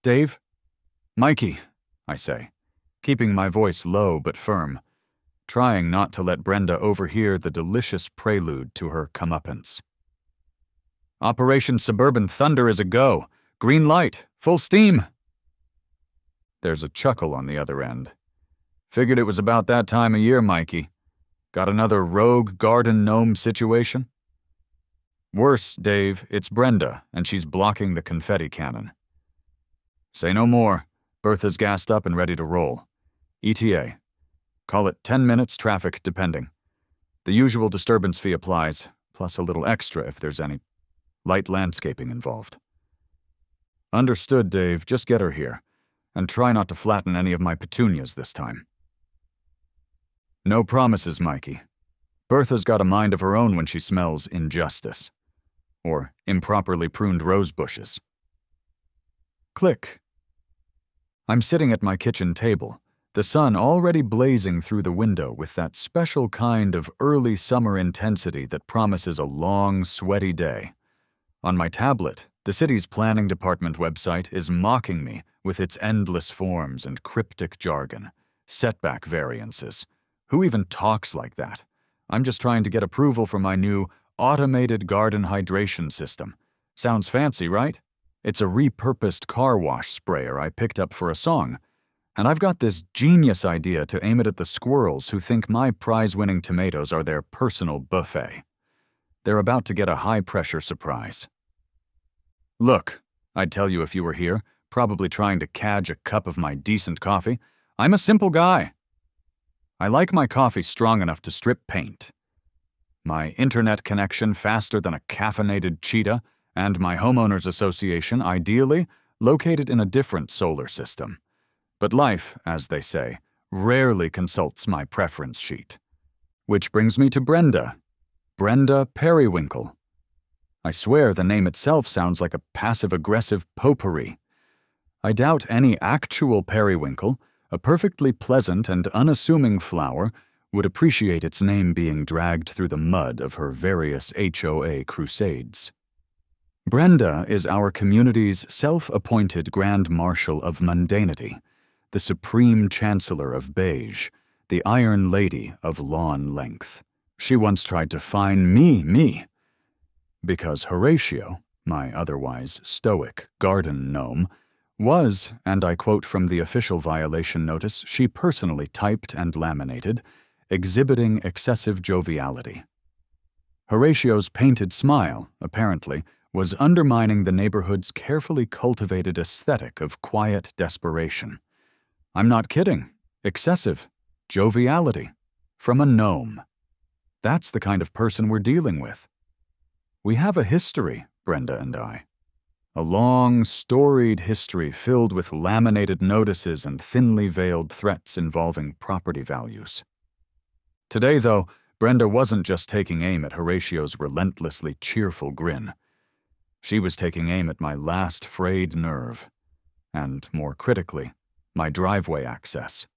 Dave? Mikey, I say, keeping my voice low but firm, trying not to let Brenda overhear the delicious prelude to her comeuppance. Operation Suburban Thunder is a go. Green light. Full steam. There's a chuckle on the other end. Figured it was about that time of year, Mikey. Got another rogue garden gnome situation? Worse, Dave, it's Brenda, and she's blocking the confetti cannon. Say no more. Bertha's gassed up and ready to roll. ETA. Call it 10 minutes traffic, depending. The usual disturbance fee applies, plus a little extra if there's any light landscaping involved. Understood, Dave. Just get her here. And try not to flatten any of my petunias this time. No promises, Mikey. Bertha's got a mind of her own when she smells injustice. Or improperly pruned rose bushes. Click. I'm sitting at my kitchen table, the sun already blazing through the window with that special kind of early summer intensity that promises a long, sweaty day. On my tablet, the city's planning department website is mocking me with its endless forms and cryptic jargon, setback variances. Who even talks like that? I'm just trying to get approval for my new automated garden hydration system. Sounds fancy, right? It's a repurposed car wash sprayer I picked up for a song. And I've got this genius idea to aim it at the squirrels who think my prize-winning tomatoes are their personal buffet. They're about to get a high-pressure surprise. Look, I'd tell you if you were here, probably trying to cadge a cup of my decent coffee. I'm a simple guy. I like my coffee strong enough to strip paint. My internet connection faster than a caffeinated cheetah, and my homeowners association, ideally, located in a different solar system. But life, as they say, rarely consults my preference sheet. Which brings me to Brenda. Brenda Periwinkle. I swear the name itself sounds like a passive-aggressive potpourri. I doubt any actual periwinkle, a perfectly pleasant and unassuming flower, would appreciate its name being dragged through the mud of her various HOA crusades. Brenda is our community's self-appointed Grand Marshal of Mundanity, the Supreme Chancellor of Beige, the Iron Lady of Lawn Length. She once tried to fine me, because Horatio, my otherwise stoic garden gnome, was, and I quote from the official violation notice she personally typed and laminated, exhibiting excessive joviality. Horatio's painted smile, apparently, was undermining the neighborhood's carefully cultivated aesthetic of quiet desperation. I'm not kidding. Excessive joviality from a gnome. That's the kind of person we're dealing with. We have a history, Brenda and I. A long, storied history filled with laminated notices and thinly veiled threats involving property values. Today, though, Brenda wasn't just taking aim at Horatio's relentlessly cheerful grin. She was taking aim at my last frayed nerve, and, more critically, my driveway access.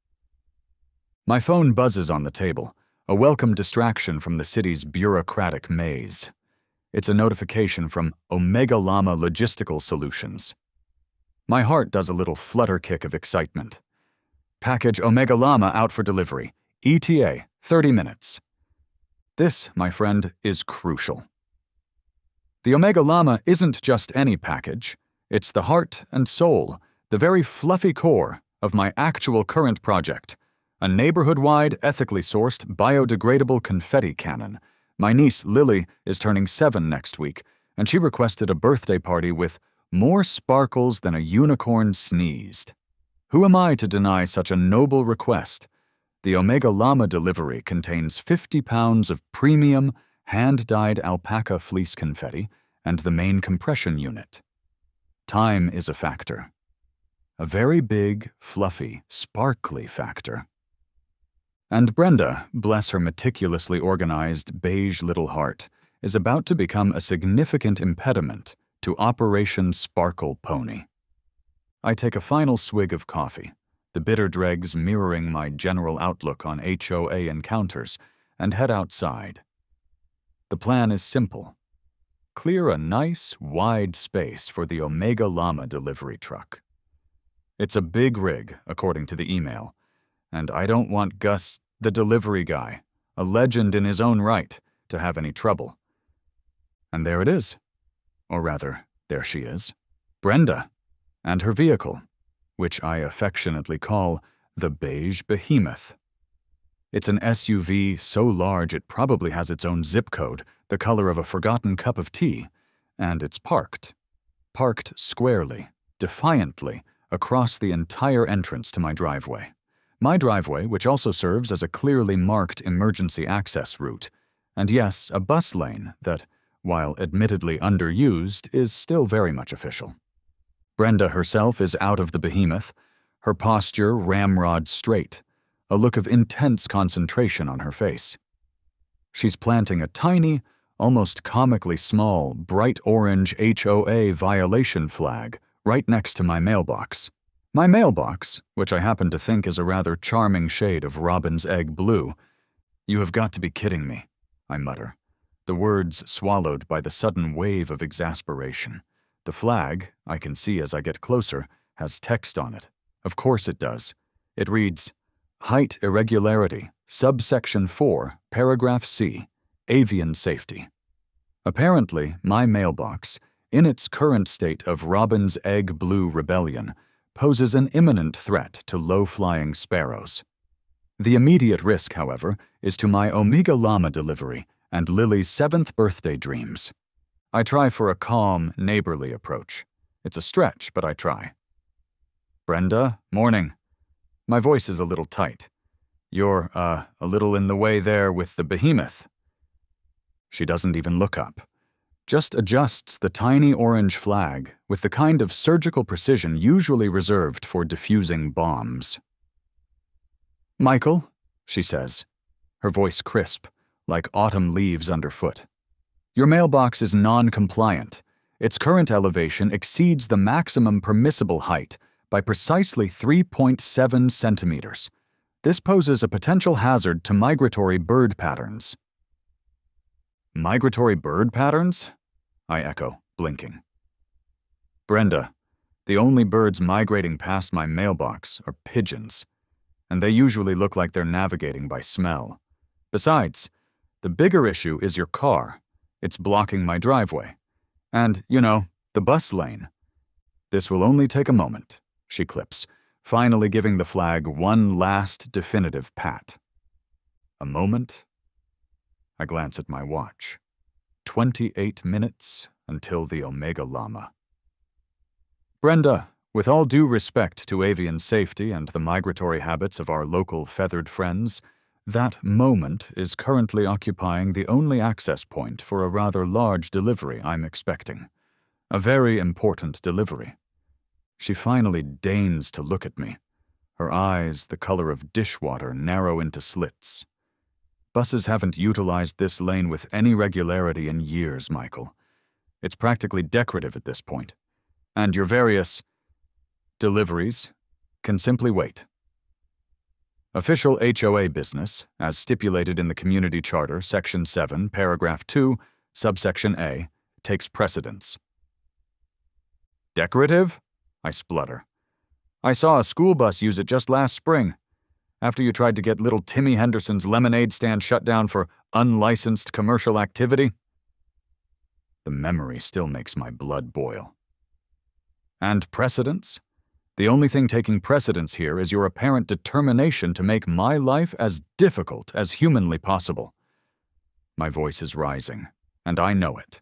My phone buzzes on the table, a welcome distraction from the city's bureaucratic maze. It's a notification from Omega Llama Logistical Solutions. My heart does a little flutter kick of excitement. Package Omega Llama out for delivery. ETA, 30 minutes. This, my friend, is crucial. The Omega Llama isn't just any package. It's the heart and soul, the very fluffy core of my actual current project, a neighborhood-wide, ethically sourced, biodegradable confetti cannon. My niece, Lily, is turning 7 next week, and she requested a birthday party with more sparkles than a unicorn sneezed. Who am I to deny such a noble request? The Omega Llama delivery contains 50 pounds of premium, hand-dyed alpaca fleece confetti and the main compression unit. Time is a factor. A very big, fluffy, sparkly factor. And Brenda, bless her meticulously organized beige little heart, is about to become a significant impediment to Operation Sparkle Pony. I take a final swig of coffee, the bitter dregs mirroring my general outlook on HOA encounters, and head outside. The plan is simple. Clear a nice, wide space for the Omega Llama delivery truck. It's a big rig, according to the email, and I don't want Gus, the delivery guy, a legend in his own right, to have any trouble. And there it is. Or rather, there she is. Brenda. And her vehicle, which I affectionately call the Beige Behemoth. It's an SUV so large it probably has its own zip code, the color of a forgotten cup of tea, and it's parked. Parked squarely, defiantly, across the entire entrance to my driveway. My driveway, which also serves as a clearly marked emergency access route, and yes, a bus lane that, while admittedly underused, is still very much official. Brenda herself is out of the Behemoth, her posture ramrod straight, a look of intense concentration on her face. She's planting a tiny, almost comically small, bright orange HOA violation flag right next to my mailbox. My mailbox, which I happen to think is a rather charming shade of robin's egg blue. You have got to be kidding me, I mutter, the words swallowed by the sudden wave of exasperation. The flag, I can see as I get closer, has text on it. Of course it does. It reads, Height Irregularity, Subsection 4, Paragraph C, Avian Safety. Apparently, my mailbox, in its current state of robin's egg blue rebellion, poses an imminent threat to low-flying sparrows. The immediate risk, however, is to my Omega Llama delivery and Lily's 7th birthday dreams. I try for a calm, neighborly approach. It's a stretch, but I try. Brenda, morning. My voice is a little tight. You're, a little in the way there with the Behemoth. She doesn't even look up. Just adjusts the tiny orange flag with the kind of surgical precision usually reserved for defusing bombs. Michael, she says, her voice crisp, like autumn leaves underfoot. Your mailbox is non-compliant. Its current elevation exceeds the maximum permissible height by precisely 3.7 centimeters. This poses a potential hazard to migratory bird patterns. Migratory bird patterns? I echo, blinking. Brenda, the only birds migrating past my mailbox are pigeons, and they usually look like they're navigating by smell. Besides, the bigger issue is your car. It's blocking my driveway. And, you know, the bus lane. This will only take a moment, she clips, finally giving the flag one last definitive pat. A moment? I glance at my watch. 28 minutes until the Omega Llama. Brenda, with all due respect to avian safety and the migratory habits of our local feathered friends, that moment is currently occupying the only access point for a rather large delivery I'm expecting. A very important delivery. She finally deigns to look at me. Her eyes, the color of dishwater, narrow into slits. Buses haven't utilized this lane with any regularity in years, Michael. It's practically decorative at this point. And your various deliveries can simply wait. Official HOA business, as stipulated in the Community Charter, Section 7, Paragraph 2, Subsection A, takes precedence. Decorative? I splutter. I saw a school bus use it just last spring, after you tried to get little Timmy Henderson's lemonade stand shut down for unlicensed commercial activity. The memory still makes my blood boil. And precedence? The only thing taking precedence here is your apparent determination to make my life as difficult as humanly possible. My voice is rising, and I know it.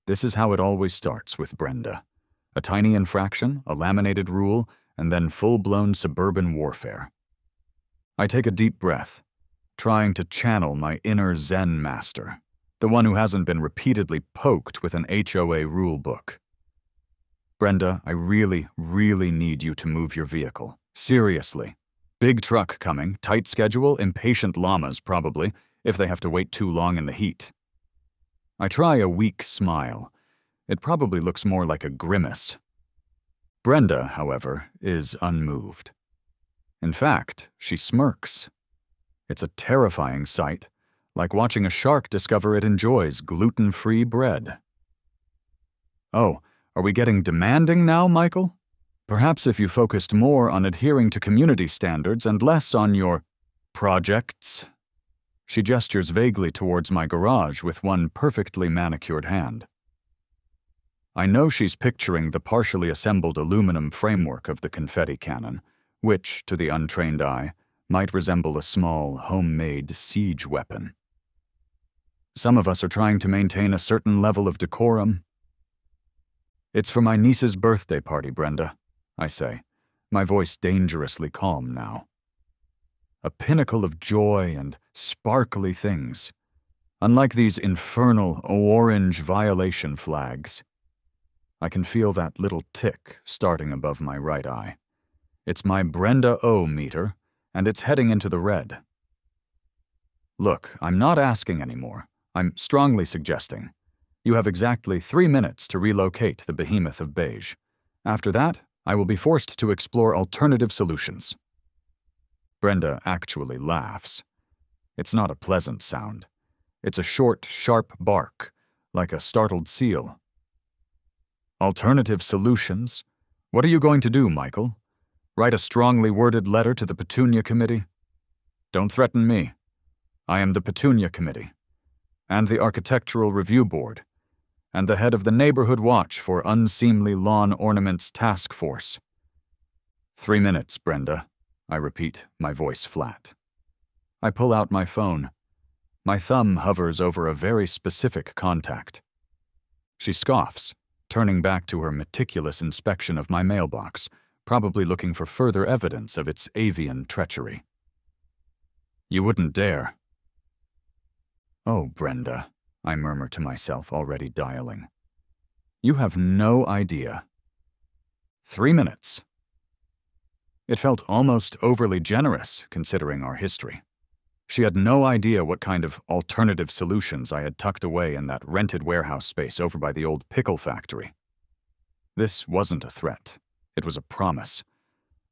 This is how it always starts with Brenda. A tiny infraction, a laminated rule, and then full-blown suburban warfare. I take a deep breath, trying to channel my inner Zen master, the one who hasn't been repeatedly poked with an HOA rule book. Brenda, I really, really need you to move your vehicle. Seriously. Big truck coming, tight schedule, impatient llamas probably, if they have to wait too long in the heat. I try a weak smile. It probably looks more like a grimace. Brenda, however, is unmoved. In fact, she smirks. It's a terrifying sight, like watching a shark discover it enjoys gluten-free bread. Oh, are we getting demanding now, Michael? Perhaps if you focused more on adhering to community standards and less on your projects. She gestures vaguely towards my garage with one perfectly manicured hand. I know she's picturing the partially assembled aluminum framework of the confetti cannon, which, to the untrained eye, might resemble a small, homemade siege weapon. Some of us are trying to maintain a certain level of decorum. It's for my niece's birthday party, Brenda, I say, my voice dangerously calm now. A pinnacle of joy and sparkly things, unlike these infernal orange violation flags. I can feel that little tick starting above my right eye. It's my Brenda O meter, and it's heading into the red. Look, I'm not asking anymore. I'm strongly suggesting. You have exactly 3 minutes to relocate the behemoth of beige. After that, I will be forced to explore alternative solutions. Brenda actually laughs. It's not a pleasant sound. It's a short, sharp bark, like a startled seal. Alternative solutions? What are you going to do, Michael? Write a strongly worded letter to the Petunia Committee? Don't threaten me. I am the Petunia Committee, and the Architectural Review Board, and the head of the Neighborhood Watch for Unseemly Lawn Ornaments Task Force. 3 minutes, Brenda, I repeat, my voice flat. I pull out my phone. My thumb hovers over a very specific contact. She scoffs, turning back to her meticulous inspection of my mailbox, probably looking for further evidence of its avian treachery. You wouldn't dare. Oh, Brenda, I murmur to myself, already dialing. You have no idea. 3 minutes. It felt almost overly generous, considering our history. She had no idea what kind of alternative solutions I had tucked away in that rented warehouse space over by the old pickle factory. This wasn't a threat. It was a promise.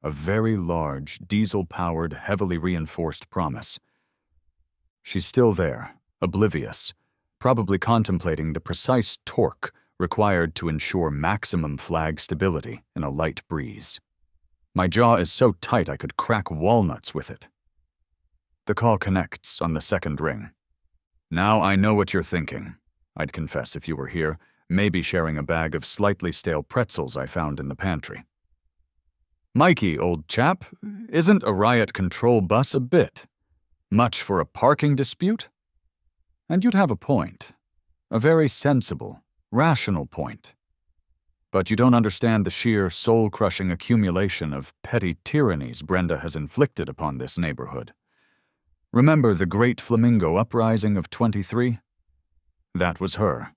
A very large, diesel-powered, heavily reinforced promise. She's still there, oblivious, probably contemplating the precise torque required to ensure maximum flag stability in a light breeze. My jaw is so tight I could crack walnuts with it. The call connects on the second ring. Now I know what you're thinking. I'd confess if you were here, maybe sharing a bag of slightly stale pretzels I found in the pantry. Mikey, old chap, isn't a Riot control bus a bit? Much for a parking dispute? And you'd have a point. A very sensible, rational point. But you don't understand the sheer soul-crushing accumulation of petty tyrannies Brenda has inflicted upon this neighborhood. Remember the Great Flamingo Uprising of '23? That was her,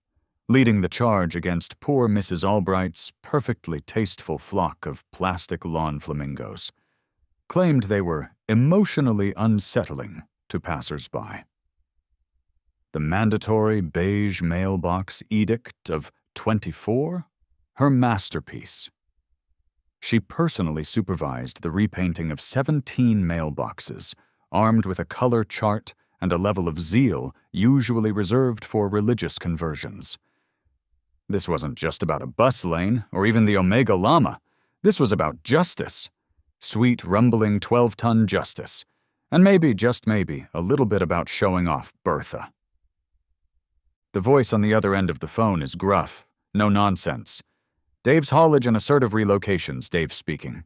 leading the charge against poor Mrs. Albright's perfectly tasteful flock of plastic lawn flamingos. Claimed they were emotionally unsettling to passers-by. The mandatory beige mailbox edict of '24? Her masterpiece. She personally supervised the repainting of 17 mailboxes, armed with a color chart and a level of zeal usually reserved for religious conversions. This wasn't just about a bus lane or even the Omega Llama. This was about justice. Sweet, rumbling 12-ton justice. And maybe, just maybe, a little bit about showing off Bertha. The voice on the other end of the phone is gruff, no nonsense. Dave's Haulage and Assertive Relocations, Dave speaking.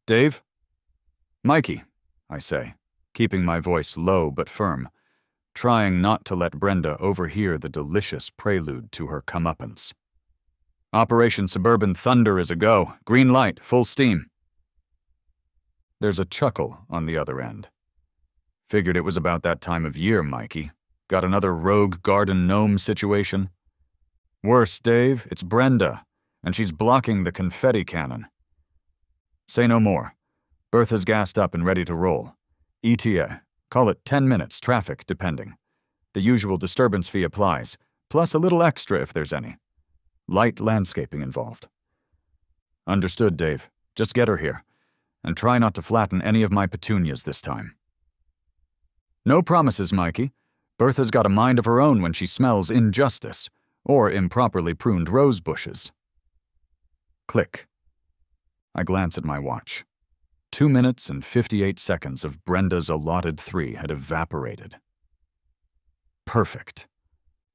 Dave? Mikey, I say, keeping my voice low but firm, trying not to let Brenda overhear the delicious prelude to her comeuppance. Operation Suburban Thunder is a go. Green light, full steam. There's a chuckle on the other end. Figured it was about that time of year, Mikey. Got another rogue garden gnome situation? Worse, Dave, it's Brenda, and she's blocking the confetti cannon. Say no more. Bertha's gassed up and ready to roll. ETA. Call it 10 minutes, traffic, depending. The usual disturbance fee applies, plus a little extra if there's any. Light landscaping involved. Understood, Dave. Just get her here. And try not to flatten any of my petunias this time. No promises, Mikey. Bertha's got a mind of her own when she smells injustice, or improperly pruned rose bushes. Click. I glance at my watch. 2 minutes and 58 seconds of Brenda's allotted 3 had evaporated. Perfect.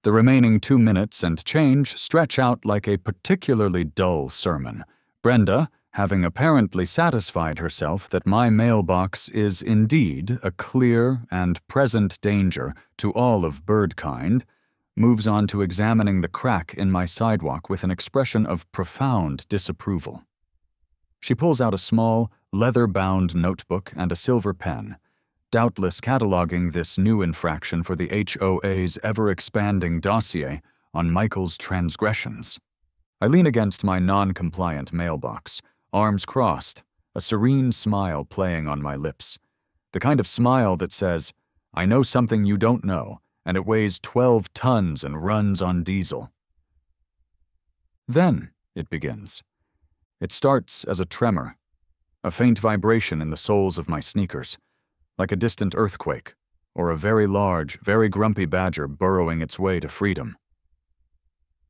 The remaining 2 minutes and change stretch out like a particularly dull sermon. Brenda, having apparently satisfied herself that my mailbox is indeed a clear and present danger to all of birdkind, moves on to examining the crack in my sidewalk with an expression of profound disapproval. She pulls out a small, leather-bound notebook and a silver pen, doubtless cataloging this new infraction for the HOA's ever-expanding dossier on Michael's transgressions. I lean against my non-compliant mailbox, arms crossed, a serene smile playing on my lips. The kind of smile that says, "I know something you don't know, and it weighs 12 tons and runs on diesel." Then it begins. It starts as a tremor, a faint vibration in the soles of my sneakers, like a distant earthquake, or a very large, very grumpy badger burrowing its way to freedom.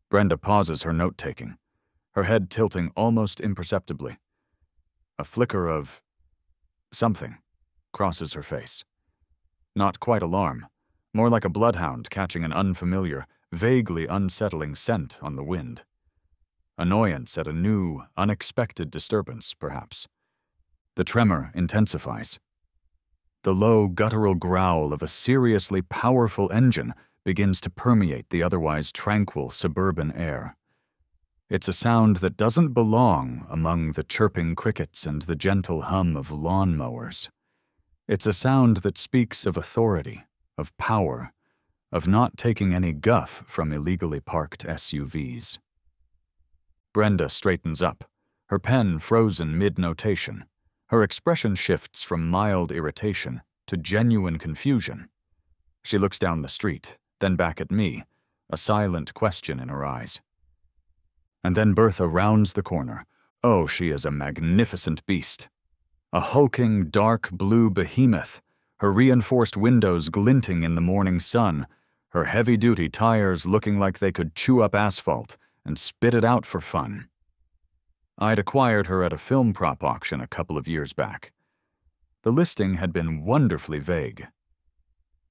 Brenda pauses her note-taking, her head tilting almost imperceptibly. A flicker of something crosses her face. Not quite alarm, more like a bloodhound catching an unfamiliar, vaguely unsettling scent on the wind. Annoyance at a new, unexpected disturbance, perhaps. The tremor intensifies. The low, guttural growl of a seriously powerful engine begins to permeate the otherwise tranquil suburban air. It's a sound that doesn't belong among the chirping crickets and the gentle hum of lawnmowers. It's a sound that speaks of authority, of power, of not taking any guff from illegally parked SUVs. Brenda straightens up, her pen frozen mid-notation. Her expression shifts from mild irritation to genuine confusion. She looks down the street, then back at me, a silent question in her eyes. And then Bertha rounds the corner. Oh, she is a magnificent beast. A hulking, dark blue behemoth, her reinforced windows glinting in the morning sun, her heavy-duty tires looking like they could chew up asphalt and spit it out for fun. I'd acquired her at a film prop auction a couple of years back. The listing had been wonderfully vague.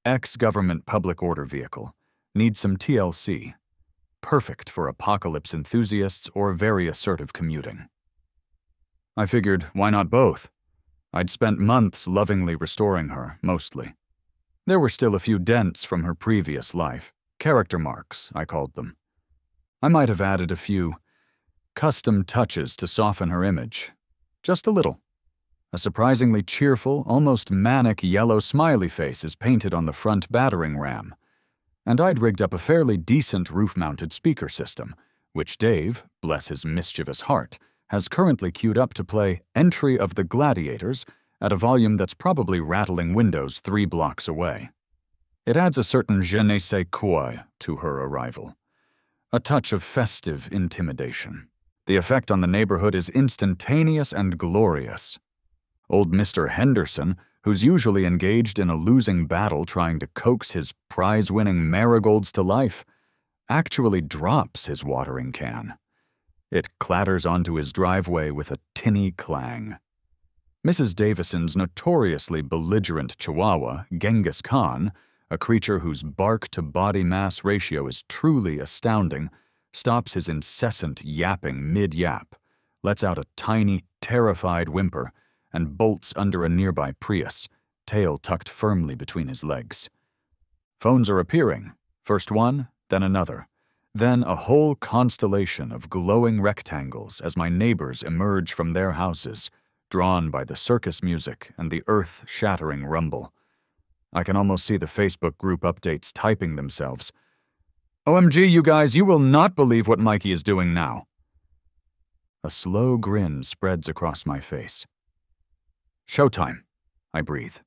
Ex-government public order vehicle, needs some TLC. Perfect for apocalypse enthusiasts or very assertive commuting. I figured, why not both? I'd spent months lovingly restoring her, mostly. There were still a few dents from her previous life, character marks, I called them. I might have added a few custom touches to soften her image. Just a little. A surprisingly cheerful, almost manic yellow smiley face is painted on the front battering ram. And I'd rigged up a fairly decent roof-mounted speaker system, which Dave, bless his mischievous heart, has currently queued up to play Entry of the Gladiators at a volume that's probably rattling windows 3 blocks away. It adds a certain je ne sais quoi to her arrival. A touch of festive intimidation. The effect on the neighborhood is instantaneous and glorious. Old Mr. Henderson, who's usually engaged in a losing battle trying to coax his prize-winning marigolds to life, actually drops his watering can. It clatters onto his driveway with a tinny clang. Mrs. Davison's notoriously belligerent chihuahua, Genghis Khan, a creature whose bark-to-body mass ratio is truly astounding, stops his incessant yapping mid-yap, lets out a tiny, terrified whimper, and bolts under a nearby Prius, tail tucked firmly between his legs. Phones are appearing, first one, then another, then a whole constellation of glowing rectangles as my neighbors emerge from their houses, drawn by the circus music and the earth-shattering rumble. I can almost see the Facebook group updates typing themselves. OMG, you guys, you will not believe what Mikey is doing now. A slow grin spreads across my face. Showtime, I breathe.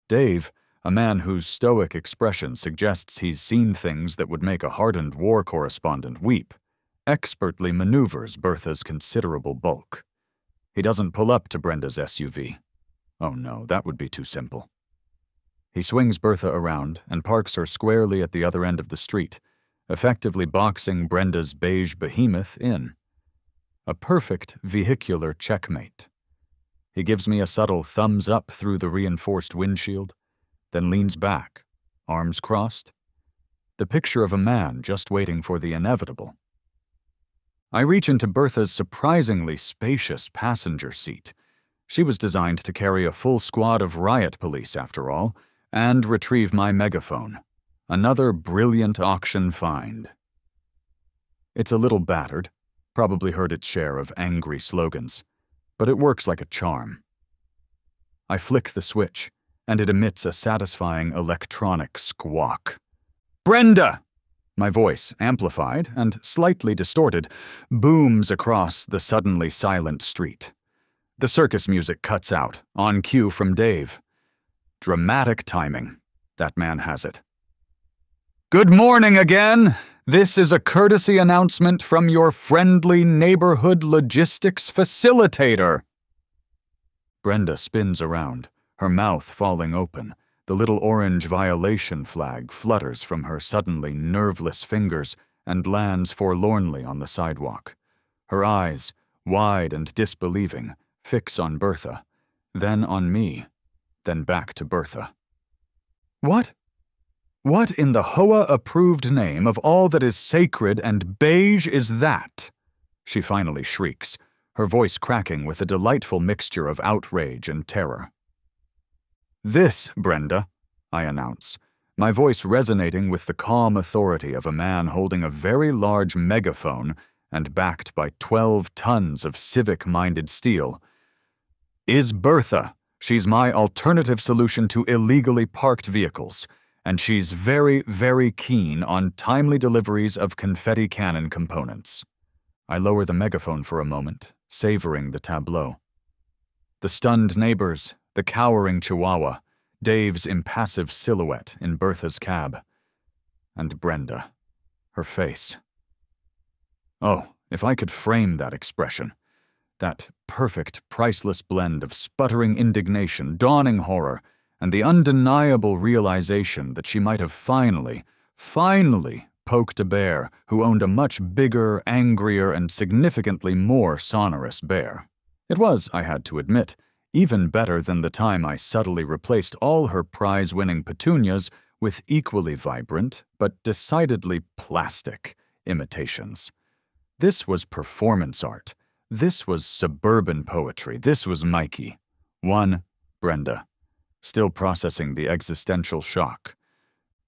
Dave, a man whose stoic expression suggests he's seen things that would make a hardened war correspondent weep, expertly maneuvers Bertha's considerable bulk. He doesn't pull up to Brenda's SUV. Oh no, that would be too simple. He swings Bertha around and parks her squarely at the other end of the street, effectively boxing Brenda's beige behemoth in. A perfect vehicular checkmate. He gives me a subtle thumbs up through the reinforced windshield, then leans back, arms crossed. The picture of a man just waiting for the inevitable. I reach into Bertha's surprisingly spacious passenger seat. She was designed to carry a full squad of Riot police, after all, and retrieve my megaphone. Another brilliant auction find. It's a little battered, probably heard its share of angry slogans, but it works like a charm. I flick the switch, and it emits a satisfying electronic squawk. "Brenda!" My voice, amplified and slightly distorted, booms across the suddenly silent street. The circus music cuts out, on cue from Dave. Dramatic timing. That man has it. "Good morning again! This is a courtesy announcement from your friendly neighborhood logistics facilitator." Brenda spins around, her mouth falling open. The little orange violation flag flutters from her suddenly nerveless fingers and lands forlornly on the sidewalk. Her eyes, wide and disbelieving, fix on Bertha, then on me, then back to Bertha. What? What in the HOA-approved name of all that is sacred and beige is that? She finally shrieks, her voice cracking with a delightful mixture of outrage and terror. "This, Brenda," I announce, my voice resonating with the calm authority of a man holding a very large megaphone and backed by 12 tons of civic-minded steel, "is Bertha. She's my alternative solution to illegally parked vehicles, and she's very, very keen on timely deliveries of confetti cannon components." I lower the megaphone for a moment, savoring the tableau. The stunned neighbors, the cowering chihuahua, Dave's impassive silhouette in Bertha's cab. And Brenda. Her face. Oh, if I could frame that expression. That perfect, priceless blend of sputtering indignation, dawning horror, and the undeniable realization that she might have finally poked a bear who owned a much bigger, angrier, and significantly more sonorous bear. It was, I had to admit, even better than the time I subtly replaced all her prize-winning petunias with equally vibrant, but decidedly plastic, imitations. This was performance art. This was suburban poetry. This was Mikey. One, Brenda. Still processing the existential shock.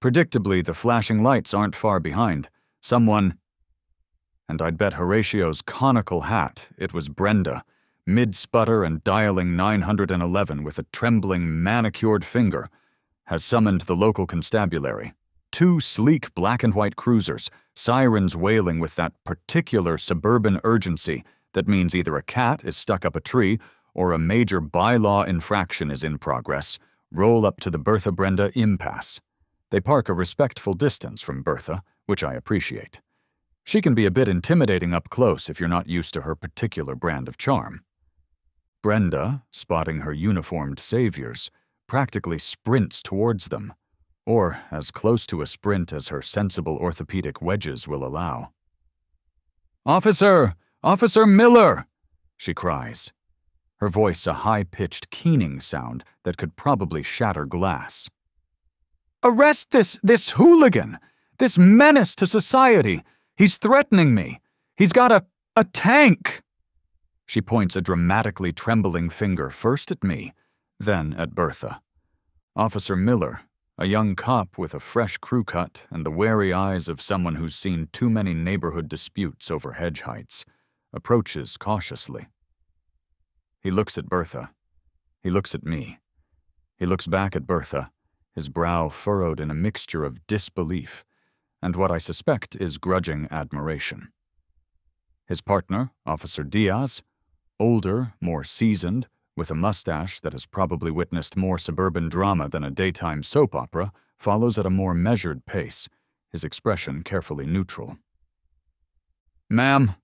Predictably, the flashing lights aren't far behind. Someone... And I'd bet Horatio's conical hat it was Brenda, mid-sputter and dialing 911 with a trembling, manicured finger, has summoned the local constabulary. 2 sleek black-and-white cruisers, sirens wailing with that particular suburban urgency that means either a cat is stuck up a tree or a major bylaw infraction is in progress, roll up to the Bertha-Brenda impasse. They park a respectful distance from Bertha, which I appreciate. She can be a bit intimidating up close if you're not used to her particular brand of charm. Brenda, spotting her uniformed saviors, practically sprints towards them, or as close to a sprint as her sensible orthopedic wedges will allow. "Officer! Officer Miller!" she cries, her voice a high-pitched keening sound that could probably shatter glass. "Arrest this hooligan! This menace to society! He's threatening me! He's got a tank!" She points a dramatically trembling finger first at me, then at Bertha. Officer Miller, a young cop with a fresh crew cut and the wary eyes of someone who's seen too many neighborhood disputes over hedge heights, approaches cautiously. He looks at Bertha. He looks at me. He looks back at Bertha, his brow furrowed in a mixture of disbelief and what I suspect is grudging admiration. His partner, Officer Diaz, older, more seasoned, with a mustache that has probably witnessed more suburban drama than a daytime soap opera, follows at a more measured pace, his expression carefully neutral. "Ma'am,"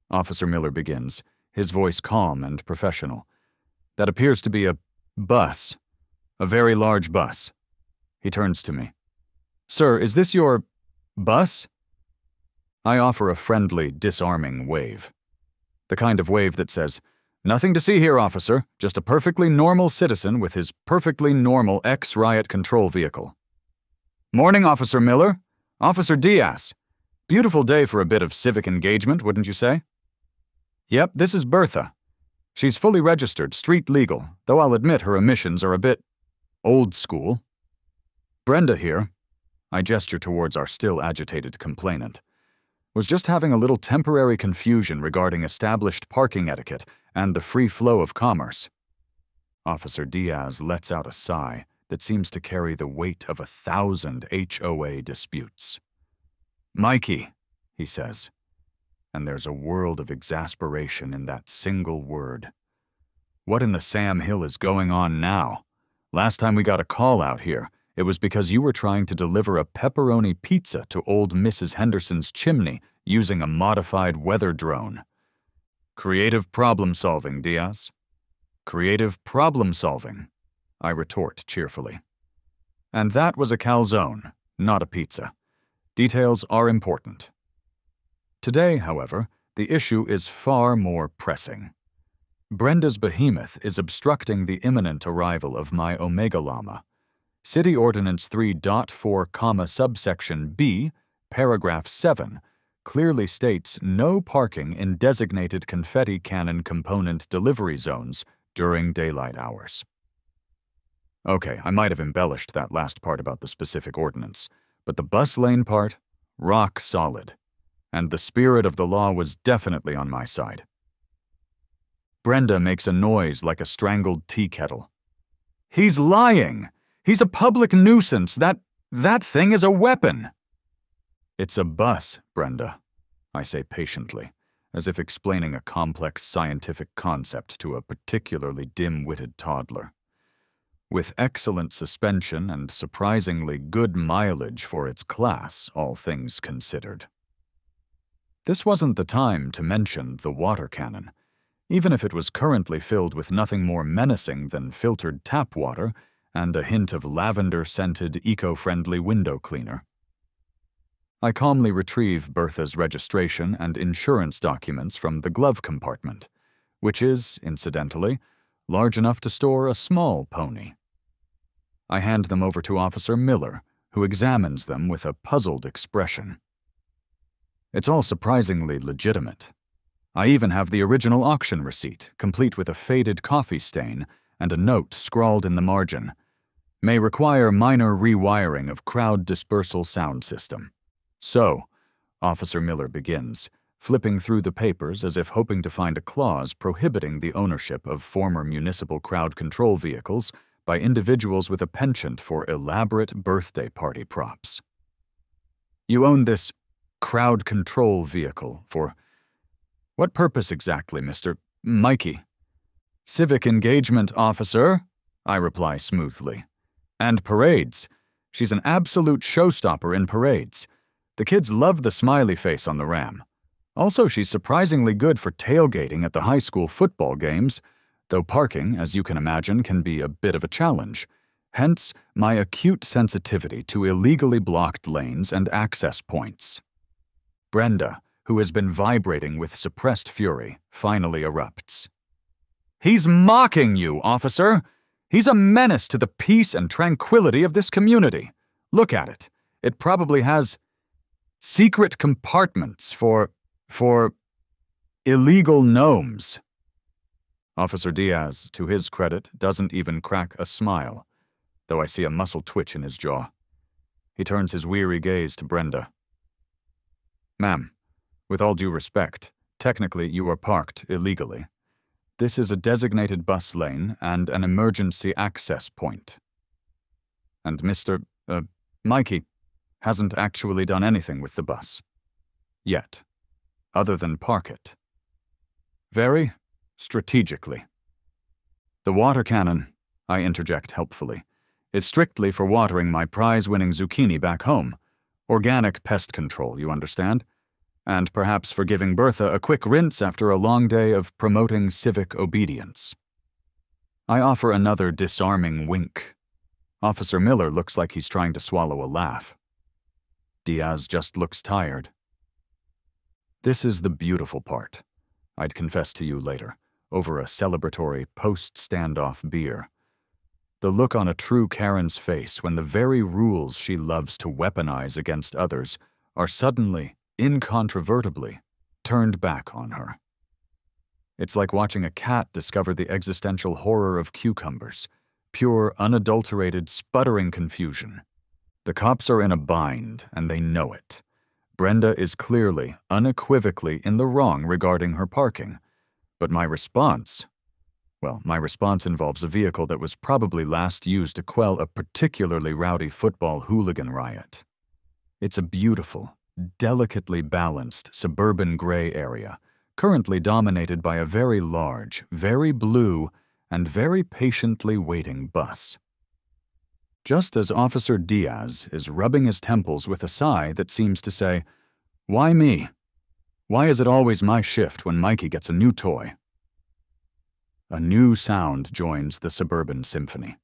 Officer Miller begins, his voice calm and professional, "that appears to be a bus, a very large bus." He turns to me. "Sir, is this your bus?" I offer a friendly, disarming wave. The kind of wave that says, "Nothing to see here, officer, just a perfectly normal citizen with his perfectly normal ex-Riot control vehicle." "Morning, Officer Miller. Officer Diaz. Beautiful day for a bit of civic engagement, wouldn't you say?" "Yep, this is Bertha. She's fully registered, street legal, though I'll admit her emissions are a bit old school." "Brenda here," I gesture towards our still agitated complainant, "was just having a little temporary confusion regarding established parking etiquette and the free flow of commerce." Officer Diaz lets out a sigh that seems to carry the weight of 1,000 HOA disputes. "Mikey," he says, and there's a world of exasperation in that single word. "What in the Sam Hill is going on now? Last time we got a call out here, it was because you were trying to deliver a pepperoni pizza to old Mrs. Henderson's chimney using a modified weather drone. Creative problem solving, Diaz. Creative problem solving," I retort cheerfully. "And that was a calzone, not a pizza. Details are important." Today, however, the issue is far more pressing. Brenda's behemoth is obstructing the imminent arrival of my Omega Llama. City Ordinance 3.4, subsection B, paragraph 7, clearly states no parking in designated confetti cannon component delivery zones during daylight hours. Okay, I might have embellished that last part about the specific ordinance, but the bus lane part, rock solid. And the spirit of the law was definitely on my side. Brenda makes a noise like a strangled tea kettle. "He's lying! He's a public nuisance! That thing is a weapon!" "It's a bus, Brenda," I say patiently, as if explaining a complex scientific concept to a particularly dim-witted toddler. "With excellent suspension and surprisingly good mileage for its class, all things considered." This wasn't the time to mention the water cannon, even if it was currently filled with nothing more menacing than filtered tap water and a hint of lavender-scented eco-friendly window cleaner. I calmly retrieve Bertha's registration and insurance documents from the glove compartment, which is, incidentally, large enough to store a small pony. I hand them over to Officer Miller, who examines them with a puzzled expression. It's all surprisingly legitimate. I even have the original auction receipt, complete with a faded coffee stain and a note scrawled in the margin. "May require minor rewiring of crowd dispersal sound system." "So," Officer Miller begins, flipping through the papers as if hoping to find a clause prohibiting the ownership of former municipal crowd control vehicles by individuals with a penchant for elaborate birthday party props. "You own this crowd control vehicle for what purpose exactly, Mr. Mikey?" "Civic engagement, officer," I reply smoothly. "And parades. She's an absolute showstopper in parades. The kids love the smiley face on the Ram. Also, she's surprisingly good for tailgating at the high school football games, though parking, as you can imagine, can be a bit of a challenge. Hence, my acute sensitivity to illegally blocked lanes and access points." Brenda, who has been vibrating with suppressed fury, finally erupts. "He's mocking you, officer! He's a menace to the peace and tranquility of this community. Look at it. It probably has secret compartments for illegal gnomes." Officer Diaz, to his credit, doesn't even crack a smile, though I see a muscle twitch in his jaw. He turns his weary gaze to Brenda. "Ma'am, with all due respect, technically you are parked illegally. This is a designated bus lane and an emergency access point. And Mr. Mikey hasn't actually done anything with the bus. Yet. Other than park it. Very strategically. The water cannon," I interject helpfully, "is strictly for watering my prize-winning zucchini back home. Organic pest control, you understand? And perhaps for giving Bertha a quick rinse after a long day of promoting civic obedience." I offer another disarming wink. Officer Miller looks like he's trying to swallow a laugh. Diaz just looks tired. This is the beautiful part. I'd confess to you later, over a celebratory post-standoff beer. The look on a true Karen's face when the very rules she loves to weaponize against others are suddenly, incontrovertibly, turned back on her. It's like watching a cat discover the existential horror of cucumbers, pure, unadulterated, sputtering confusion. The cops are in a bind, and they know it. Brenda is clearly, unequivocally in the wrong regarding her parking. But my response involves a vehicle that was probably last used to quell a particularly rowdy football hooligan riot. It's a beautiful, delicately balanced suburban gray area, currently dominated by a very large, very blue, and very patiently waiting bus. Just as Officer Diaz is rubbing his temples with a sigh that seems to say, "Why me? Why is it always my shift when Mikey gets a new toy?" A new sound joins the suburban symphony.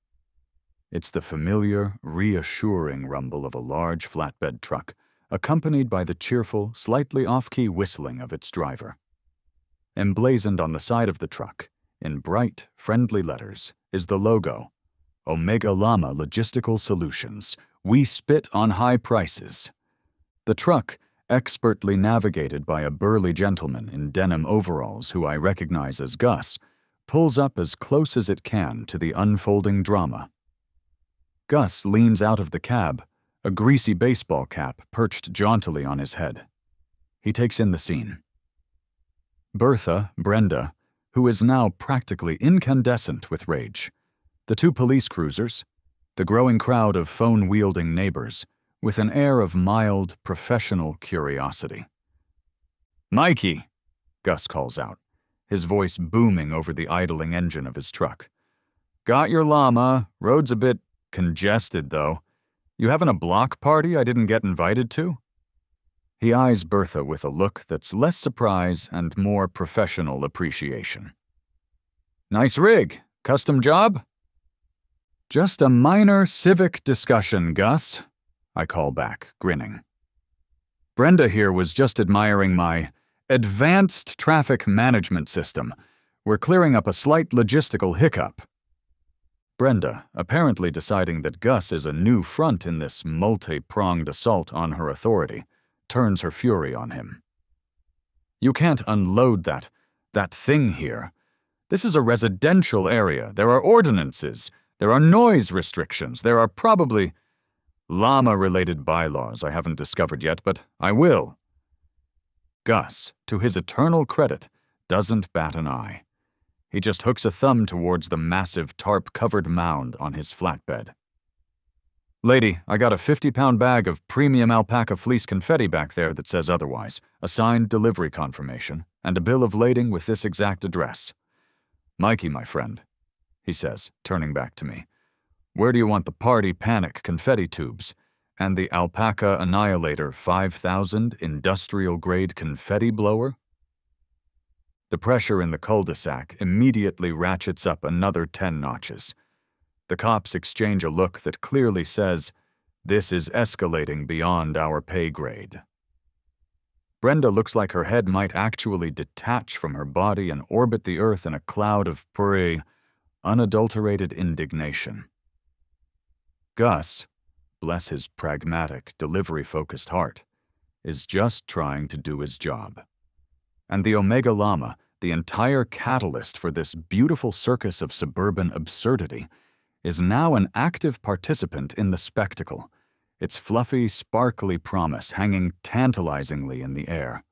It's the familiar, reassuring rumble of a large flatbed truck, accompanied by the cheerful, slightly off-key whistling of its driver. Emblazoned on the side of the truck, in bright, friendly letters, is the logo, Omega Llama Logistical Solutions. We spit on high prices. The truck, expertly navigated by a burly gentleman in denim overalls who I recognize as Gus, pulls up as close as it can to the unfolding drama. Gus leans out of the cab, a greasy baseball cap perched jauntily on his head. He takes in the scene. Bertha, Brenda, who is now practically incandescent with rage, the two police cruisers, the growing crowd of phone-wielding neighbors, with an air of mild, professional curiosity. "Mikey," Gus calls out, his voice booming over the idling engine of his truck. "Got your llama. Road's a bit congested, though. You having a block party I didn't get invited to?" He eyes Bertha with a look that's less surprise and more professional appreciation. "Nice rig. Custom job?" "Just a minor civic discussion, Gus," I call back, grinning. "Brenda here was just admiring my advanced traffic management system. We're clearing up a slight logistical hiccup." Brenda, apparently deciding that Gus is a new front in this multi-pronged assault on her authority, turns her fury on him. "You can't unload that thing here. This is a residential area. There are ordinances. There are noise restrictions. There are probably llama-related bylaws I haven't discovered yet, but I will." Gus, to his eternal credit, doesn't bat an eye. He just hooks a thumb towards the massive tarp-covered mound on his flatbed. "Lady, I got a 50-pound bag of premium alpaca fleece confetti back there that says otherwise, a signed delivery confirmation, and a bill of lading with this exact address. Mikey, my friend," he says, turning back to me, "where do you want the Party Panic confetti tubes and the Alpaca Annihilator 5000 industrial-grade confetti blower?" The pressure in the cul-de-sac immediately ratchets up another 10 notches. The cops exchange a look that clearly says, "This is escalating beyond our pay grade." Brenda looks like her head might actually detach from her body and orbit the earth in a cloud of pure, unadulterated indignation. Gus, bless his pragmatic, delivery-focused heart, is just trying to do his job. And the Omega Llama, the entire catalyst for this beautiful circus of suburban absurdity, is now an active participant in the spectacle, its fluffy, sparkly promise hanging tantalizingly in the air.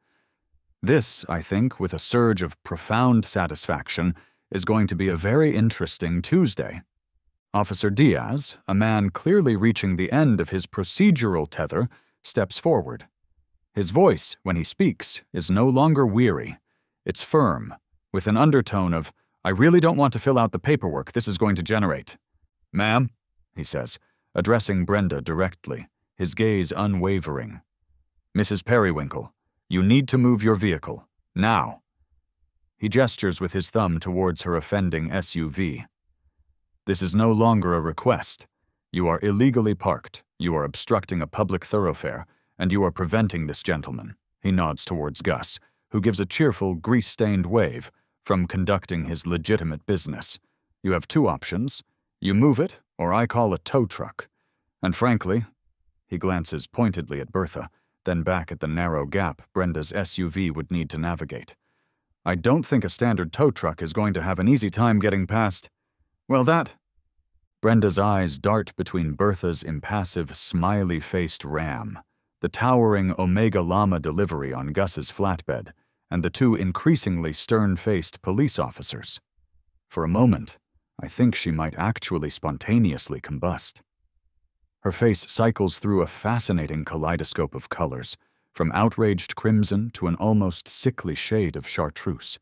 This, I think, with a surge of profound satisfaction, is going to be a very interesting Tuesday. Officer Diaz, a man clearly reaching the end of his procedural tether, steps forward. His voice, when he speaks, is no longer weary. It's firm, with an undertone of, "I really don't want to fill out the paperwork this is going to generate." "Ma'am," he says, addressing Brenda directly, his gaze unwavering. "Mrs. Periwinkle, you need to move your vehicle. Now." He gestures with his thumb towards her offending SUV. "This is no longer a request. You are illegally parked, you are obstructing a public thoroughfare, and you are preventing this gentleman," he nods towards Gus, who gives a cheerful, grease-stained wave from conducting his legitimate business. You have two options. You move it, or I call a tow truck. And frankly, he glances pointedly at Bertha, then back at the narrow gap Brenda's SUV would need to navigate. I don't think a standard tow truck is going to have an easy time getting past. Well, that... Brenda's eyes dart between Bertha's impassive, smiley-faced Ram, the towering Omega Llama delivery on Gus's flatbed, and the two increasingly stern-faced police officers. For a moment, I think she might actually spontaneously combust. Her face cycles through a fascinating kaleidoscope of colors, from outraged crimson to an almost sickly shade of chartreuse.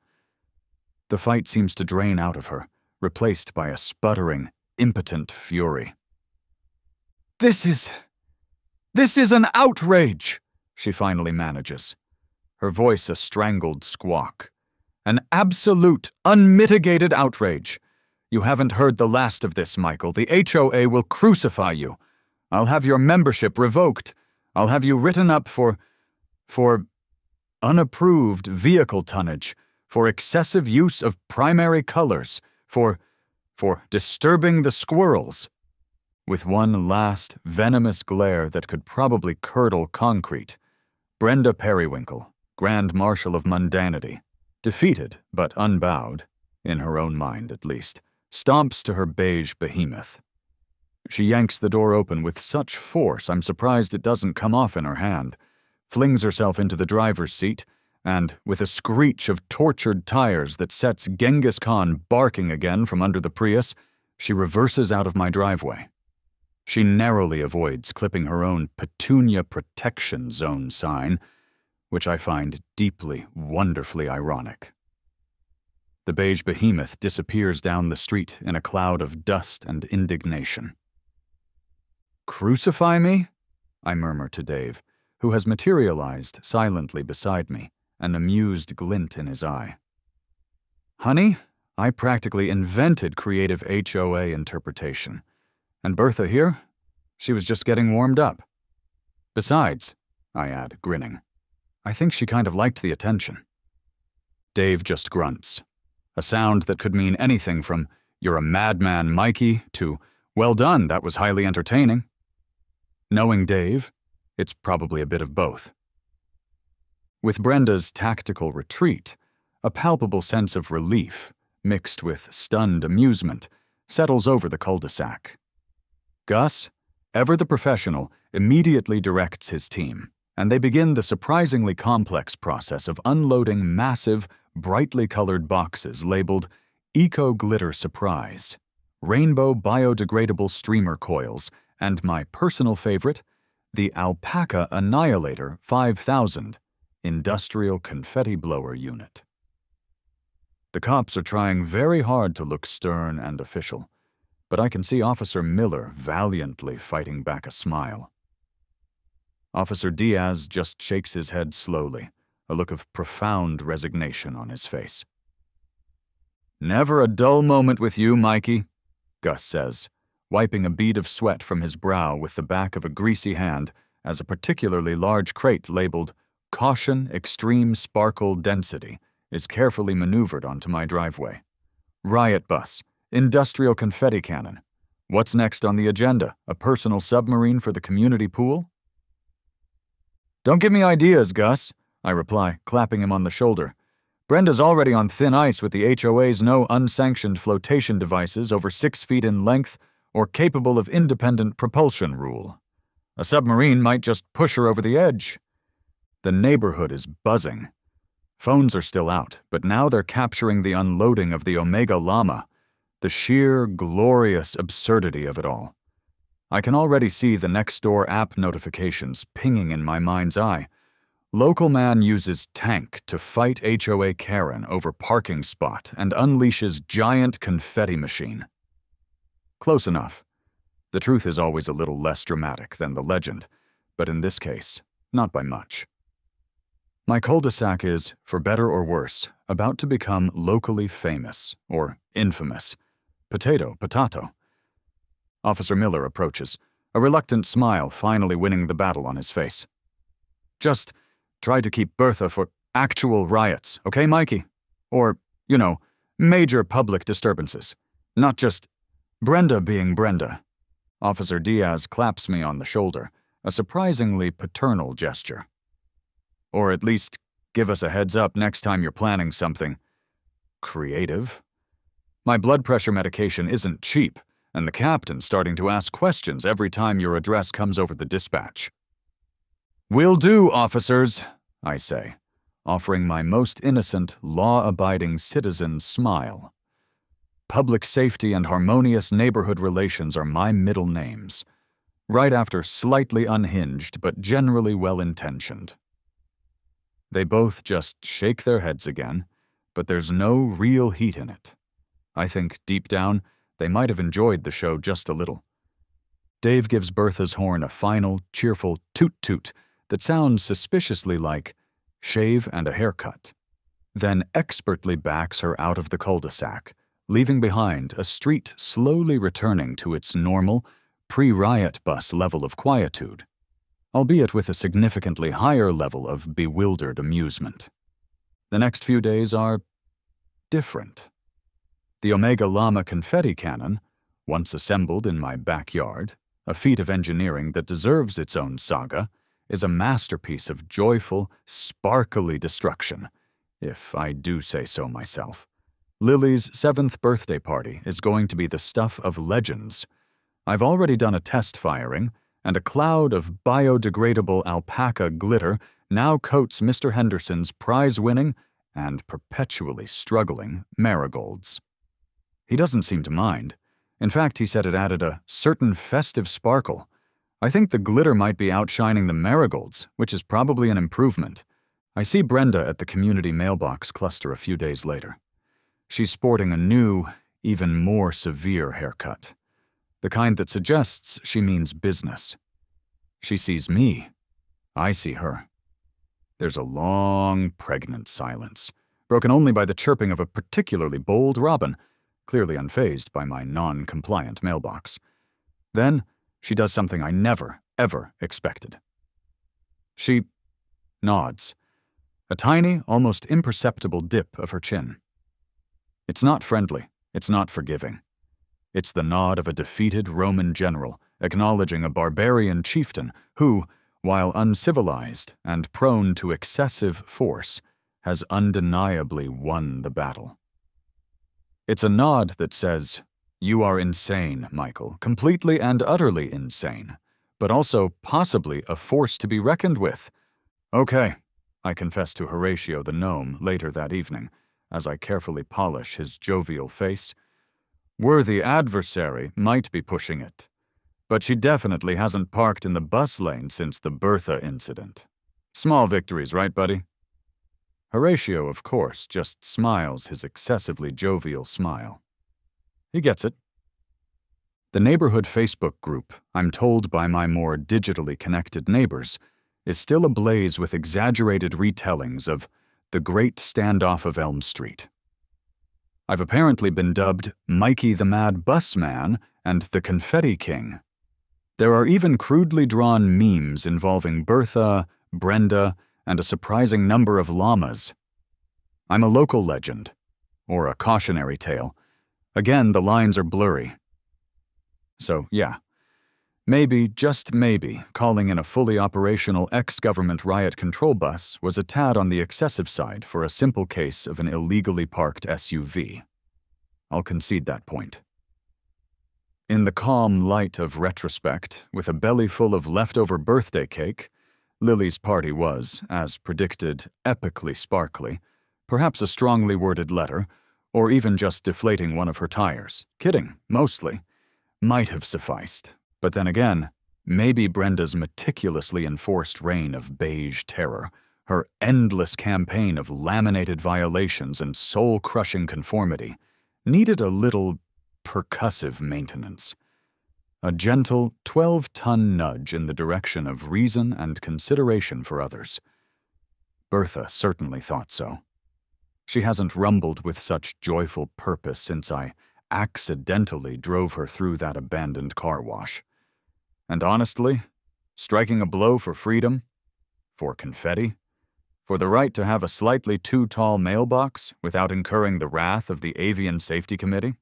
The fight seems to drain out of her, replaced by a sputtering, impotent fury. This is an outrage, she finally manages, her voice a strangled squawk. An absolute, unmitigated outrage. You haven't heard the last of this, Michael. The HOA will crucify you. I'll have your membership revoked. I'll have you written up for unapproved vehicle tonnage, for excessive use of primary colors, for disturbing the squirrels. With one last, venomous glare that could probably curdle concrete, Brenda Periwinkle, Grand Marshal of Mundanity, defeated but unbowed, in her own mind at least, stomps to her beige behemoth. She yanks the door open with such force I'm surprised it doesn't come off in her hand, flings herself into the driver's seat, and, with a screech of tortured tires that sets Genghis Khan barking again from under the Prius, she reverses out of my driveway. She narrowly avoids clipping her own Petunia Protection Zone sign, which I find deeply, wonderfully ironic. The beige behemoth disappears down the street in a cloud of dust and indignation. "Crucify me?" I murmur to Dave, who has materialized silently beside me, an amused glint in his eye. Honey, I practically invented creative HOA interpretation. And Bertha here? She was just getting warmed up. Besides, I add, grinning, I think she kind of liked the attention. Dave just grunts, a sound that could mean anything from, "You're a madman, Mikey," to, "Well done, that was highly entertaining." Knowing Dave, it's probably a bit of both. With Brenda's tactical retreat, a palpable sense of relief, mixed with stunned amusement, settles over the cul-de-sac. Gus, ever the professional, immediately directs his team, and they begin the surprisingly complex process of unloading massive, brightly colored boxes labeled Eco Glitter Surprise, Rainbow Biodegradable Streamer Coils, and my personal favorite, the Alpaca Annihilator 5000 Industrial Confetti Blower Unit. The cops are trying very hard to look stern and official, but I can see Officer Miller valiantly fighting back a smile. Officer Diaz just shakes his head slowly, a look of profound resignation on his face. "Never a dull moment with you, Mikey," Gus says, wiping a bead of sweat from his brow with the back of a greasy hand as a particularly large crate labeled Caution Extreme Sparkle Density is carefully maneuvered onto my driveway. Riot bus, industrial confetti cannon. What's next on the agenda? A personal submarine for the community pool? "Don't give me ideas, Gus," I reply, clapping him on the shoulder. "Brenda's already on thin ice with the HOA's no unsanctioned flotation devices over 6 feet in length or capable of independent propulsion rule. A submarine might just push her over the edge." The neighborhood is buzzing. Phones are still out, but now they're capturing the unloading of the Omega Llama, the sheer, glorious absurdity of it all. I can already see the Nextdoor app notifications pinging in my mind's eye. Local man uses tank to fight HOA Karen over parking spot and unleashes giant confetti machine. Close enough. The truth is always a little less dramatic than the legend, but in this case, not by much. My cul-de-sac is, for better or worse, about to become locally famous, or infamous. Potato. Officer Miller approaches, a reluctant smile finally winning the battle on his face. "Just try to keep Bertha for..." Actual riots, okay, Mikey? Or, you know, major public disturbances. Not just Brenda being Brenda. Officer Diaz claps me on the shoulder, a surprisingly paternal gesture. Or at least give us a heads up next time you're planning something creative. My blood pressure medication isn't cheap, and the captain's starting to ask questions every time your address comes over the dispatch. "Will do, officers," I say, offering my most innocent, law-abiding citizen smile. Public safety and harmonious neighborhood relations are my middle names, right after slightly unhinged but generally well-intentioned. They both just shake their heads again, but there's no real heat in it. I think, deep down, they might have enjoyed the show just a little. Dave gives Bertha's horn a final, cheerful toot-toot that sounds suspiciously like shave and a haircut, then expertly backs her out of the cul-de-sac, leaving behind a street slowly returning to its normal, pre-riot bus level of quietude, albeit with a significantly higher level of bewildered amusement. The next few days are different. The Omega Llama confetti cannon, once assembled in my backyard, a feat of engineering that deserves its own saga, is a masterpiece of joyful, sparkly destruction, if I do say so myself. Lily's 7th birthday party is going to be the stuff of legends. I've already done a test firing, and a cloud of biodegradable alpaca glitter now coats Mr. Henderson's prize-winning and perpetually struggling marigolds. He doesn't seem to mind. In fact, he said it added a certain festive sparkle. I think the glitter might be outshining the marigolds, which is probably an improvement. I see Brenda at the community mailbox cluster a few days later. She's sporting a new, even more severe haircut. The kind that suggests she means business. She sees me. I see her. There's a long, pregnant silence, broken only by the chirping of a particularly bold robin, clearly unfazed by my non-compliant mailbox. Then, she does something I never, ever expected. She nods, a tiny, almost imperceptible dip of her chin. It's not friendly, it's not forgiving. It's the nod of a defeated Roman general acknowledging a barbarian chieftain who, while uncivilized and prone to excessive force, has undeniably won the battle. It's a nod that says, "You are insane, Michael, completely and utterly insane, but also possibly a force to be reckoned with." "Okay," I confess to Horatio the gnome later that evening, as I carefully polish his jovial face. "Worthy adversary might be pushing it, but she definitely hasn't parked in the bus lane since the Bertha incident. Small victories, right, buddy?" Horatio, of course, just smiles his excessively jovial smile. He gets it. The neighborhood Facebook group, I'm told by my more digitally connected neighbors, is still ablaze with exaggerated retellings of the Great Standoff of Elm Street. I've apparently been dubbed Mikey the Mad Busman and the Confetti King. There are even crudely drawn memes involving Bertha, Brenda, and a surprising number of llamas. I'm a local legend, or a cautionary tale. Again, the lines are blurry. So, yeah. Maybe, just maybe, calling in a fully operational ex-government riot control bus was a tad on the excessive side for a simple case of an illegally parked SUV. I'll concede that point. In the calm light of retrospect, with a belly full of leftover birthday cake, Lily's party was, as predicted, epically sparkly, perhaps a strongly worded letter, or even just deflating one of her tires. Kidding, mostly. Might have sufficed. But then again, maybe Brenda's meticulously enforced reign of beige terror, her endless campaign of laminated violations and soul-crushing conformity, needed a little percussive maintenance. A gentle 12-ton nudge in the direction of reason and consideration for others. Bertha certainly thought so. She hasn't rumbled with such joyful purpose since I accidentally drove her through that abandoned car wash. And honestly, striking a blow for freedom, for confetti, For the right to have a slightly too tall mailbox without incurring the wrath of the Avian Safety Committee?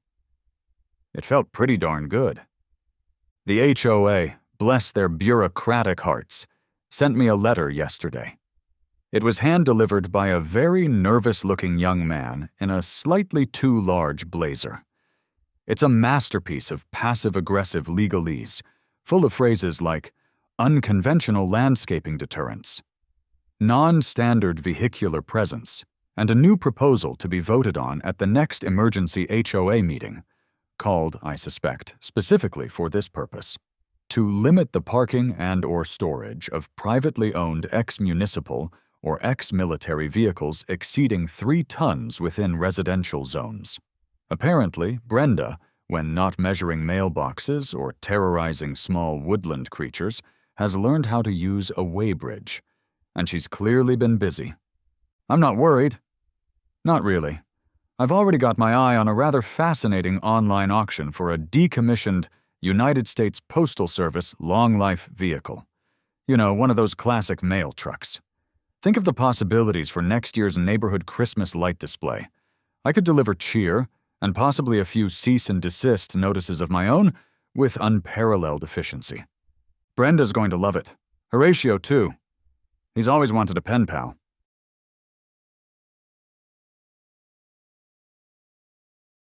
It felt pretty darn good. The HOA, bless their bureaucratic hearts, sent me a letter yesterday. It was hand-delivered by a very nervous-looking young man in a slightly too large blazer. It's a masterpiece of passive-aggressive legalese, full of phrases like unconventional landscaping deterrents, non-standard vehicular presence, and a new proposal to be voted on at the next emergency HOA meeting, called, I suspect, specifically for this purpose, to limit the parking and/or storage of privately owned ex-municipal or ex-military vehicles exceeding 3 tons within residential zones. Apparently, Brenda, when not measuring mailboxes or terrorizing small woodland creatures, has learned how to use a weighbridge, and she's clearly been busy. I'm not worried. Not really. I've already got my eye on a rather fascinating online auction for a decommissioned United States Postal Service long-life vehicle. You know, one of those classic mail trucks. Think of the possibilities for next year's neighborhood Christmas light display. I could deliver cheer, and possibly a few cease and desist notices of my own, with unparalleled efficiency. Brenda's going to love it. Horatio, too. He's always wanted a pen pal.